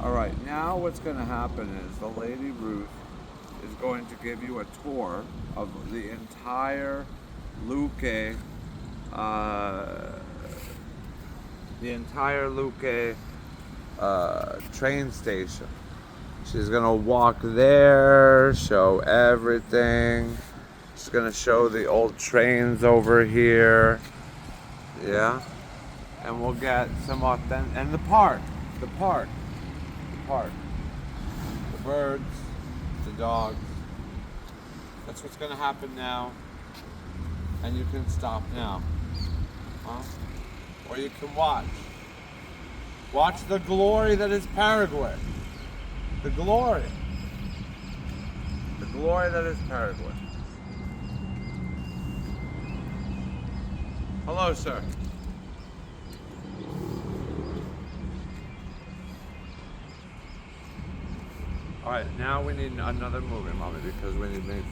All right, now what's going to happen is the Lady Ruth is going to give you a tour of the entire Luque, uh, train station. She's gonna walk there, show everything. She's gonna show the old trains over here. Yeah. And we'll get some authentic, and the park, the park. The birds, the dogs. That's what's gonna happen now. And you can stop now. Huh? Or you can watch. Watch the glory that is Paraguay. The glory. The glory that is Paraguay. Hello, sir. All right, now we need another movie, Mommy, because we need to make